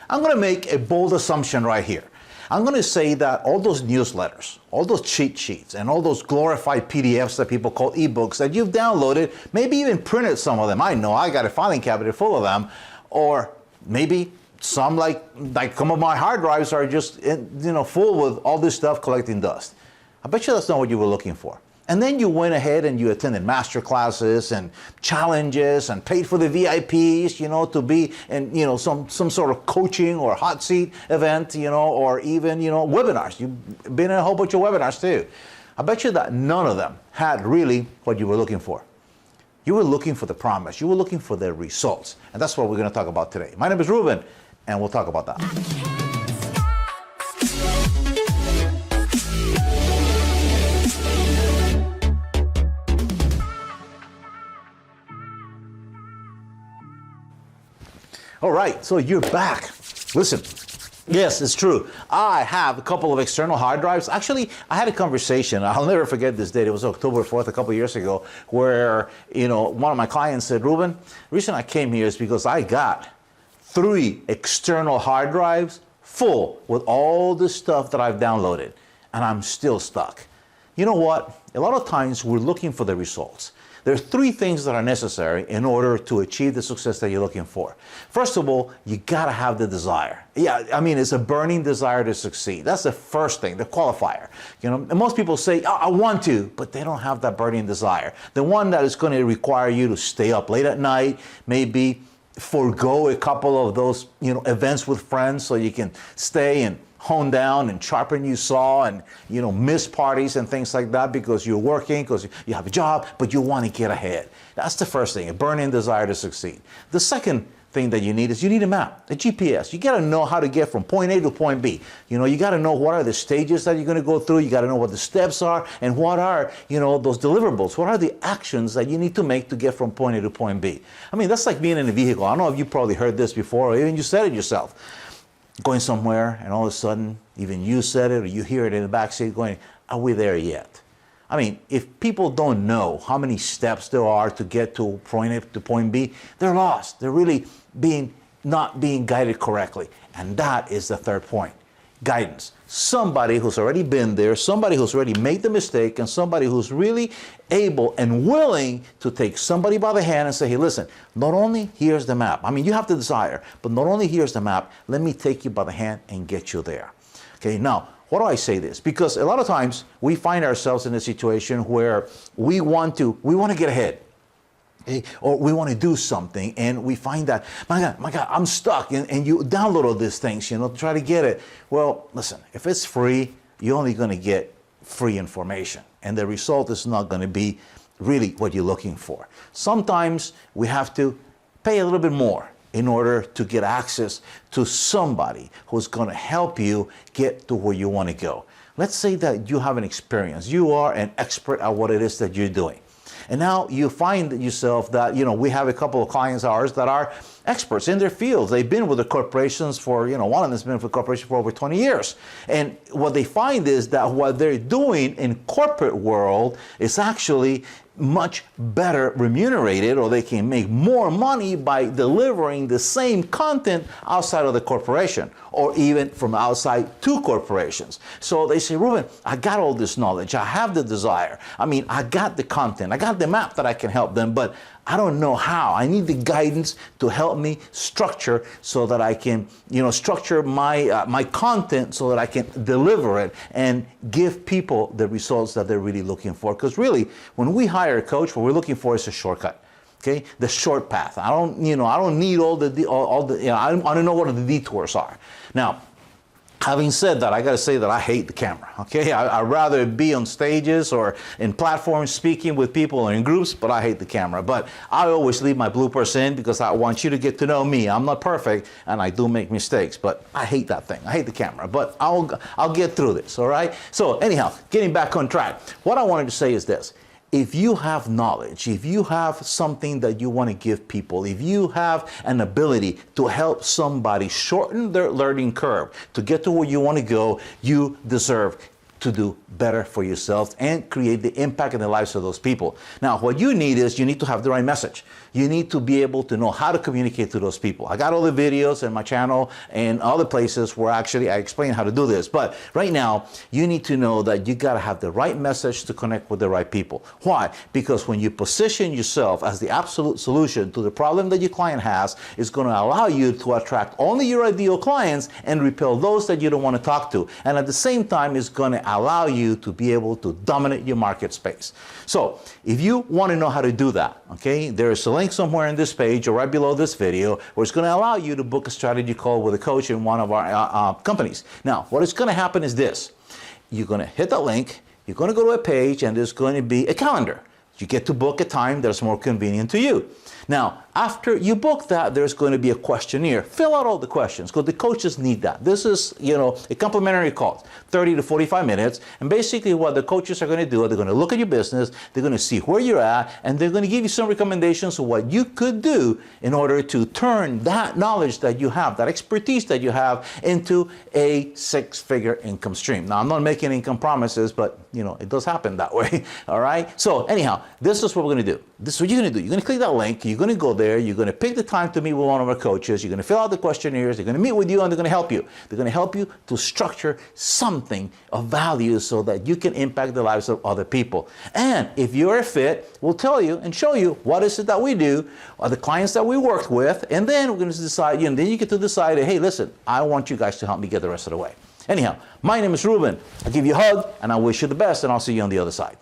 I'm going to make a bold assumption right here. I'm going to say that all those newsletters, all those cheat sheets, and all those glorified PDFs that people call ebooks that you've downloaded, maybe even printed some of them. I know I got a filing cabinet full of them, or maybe some like some of my hard drives are just full with all this stuff collecting dust. I bet you that's not what you were looking for. And then you went ahead and you attended master classes and challenges and paid for the VIPs, to be in, some sort of coaching or hot seat event, or even, webinars. You've been in a whole bunch of webinars too. I bet you that none of them had really what you were looking for. You were looking for the promise. You were looking for the results. And that's what we're going to talk about today. My name is Ruben, and we'll talk about that. All right, so you're back. Listen, yes, it's true. I have a couple of external hard drives. Actually, I had a conversation. I'll never forget this date. It was October 4th, a couple of years ago, where, one of my clients said, Ruben, the reason I came here is because I got 3 external hard drives full with all the stuff that I've downloaded, and I'm still stuck. You know what? A lot of times we're looking for the results. There are 3 things that are necessary in order to achieve the success that you're looking for. First of all, you gotta have the desire. Yeah, I mean, it's a burning desire to succeed. That's the first thing, the qualifier. And most people say, oh, I want to, but they don't have that burning desire. The one that is gonna require you to stay up late at night, maybe forego a couple of those, events with friends so you can stay and hone down and sharpen your saw and, miss parties and things like that because you're working, because you have a job, but you want to get ahead. That's the first thing, a burning desire to succeed. The second thing that you need is you need a map, a GPS. You got to know how to get from point A to point B. You got to know what are the stages that you're going to go through. You got to know what the steps are and what are, those deliverables. What are the actions that you need to make to get from point A to point B? I mean, that's like being in a vehicle. I don't know if you probably heard this before or even you said it yourself. Going somewhere and all of a sudden, even you said it or you hear it in the backseat going, are we there yet? I mean, if people don't know how many steps there are to get to point A to point B, they're lost. They're really not being guided correctly. And that is the third point, guidance. Somebody who's already been there, somebody who's already made the mistake, and somebody who's really able and willing to take somebody by the hand and say, hey, listen, not only here's the map. I mean, you have the desire, but not only here's the map, let me take you by the hand and get you there. Okay, now, why do I say this? Because a lot of times we find ourselves in a situation where we want to get ahead. Okay? Or we want to do something and we find that, my God, I'm stuck, and you download all these things, to try to get it. Well, listen, if it's free, you're only going to get free information, and the result is not going to be really what you're looking for. Sometimes we have to pay a little bit more in order to get access to somebody who's going to help you get to where you want to go. Let's say that you have an experience. You are an expert at what it is that you're doing. And now you find yourself that, we have a couple of clients of ours that are experts in their fields. They've been with the corporations for, one of them's been with the corporation for over 20 years. And what they find is that what they're doing in corporate world is actually much better remunerated, or they can make more money by delivering the same content outside of the corporation or even from outside to corporations. So they say, Ruben, I got all this knowledge. I have the desire. I mean, I got the content. I got the map that I can help them, but I don't know how. I need the guidance to help me structure so that I can, structure my content so that I can deliver it and give people the results that they're really looking for. Because really, when we hire a coach, what we're looking for is a shortcut. Okay, the short path. I don't need all the. I don't know what the detours are. Now, having said that, I got to say that I hate the camera, okay? I'd rather be on stages or in platforms speaking with people or in groups, but I hate the camera. But I always leave my bloopers in because I want you to get to know me. I'm not perfect, and I do make mistakes, but I hate that thing. I hate the camera, but I'll get through this, all right? So anyhow, getting back on track, what I wanted to say is this. If you have knowledge, if you have something that you want to give people, if you have an ability to help somebody shorten their learning curve to get to where you want to go, you deserve to do better for yourselves and create the impact in the lives of those people. Now, what you need is you need to have the right message. You need to be able to know how to communicate to those people. I got all the videos in my channel and other places where actually I explain how to do this. But right now, you need to know that you got to have the right message to connect with the right people. Why? Because when you position yourself as the absolute solution to the problem that your client has, it's going to allow you to attract only your ideal clients and repel those that you don't want to talk to. And at the same time, it's going to allow you to be able to dominate your market space. So if you want to know how to do that, okay, there's a link somewhere in this page or right below this video where it's going to allow you to book a strategy call with a coach in one of our companies. Now, what is going to happen is this. You're going to hit that link, you're going to go to a page, and there's going to be a calendar. You get to book a time that's more convenient to you. Now, after you book that, there's going to be a questionnaire. Fill out all the questions because the coaches need that. This is, a complimentary call, 30 to 45 minutes. And basically what the coaches are going to do, they're going to look at your business, they're going to see where you're at, and they're going to give you some recommendations of what you could do in order to turn that knowledge that you have, that expertise that you have, into a six-figure income stream. Now, I'm not making income promises, but, it does happen that way. All right? So anyhow, this is what we're going to do. This is what you're going to do. You're going to click that link. You're going to go there. You're going to pick the time to meet with one of our coaches. You're going to fill out the questionnaires. They're going to meet with you, and they're going to help you. They're going to help you to structure something of value so that you can impact the lives of other people. And if you're a fit, we'll tell you and show you what is it that we do, or the clients that we work with, and then we're going to decide, and then you get to decide, hey, listen, I want you guys to help me get the rest of the way. Anyhow, my name is Ruben. I'll give you a hug, and I wish you the best, and I'll see you on the other side.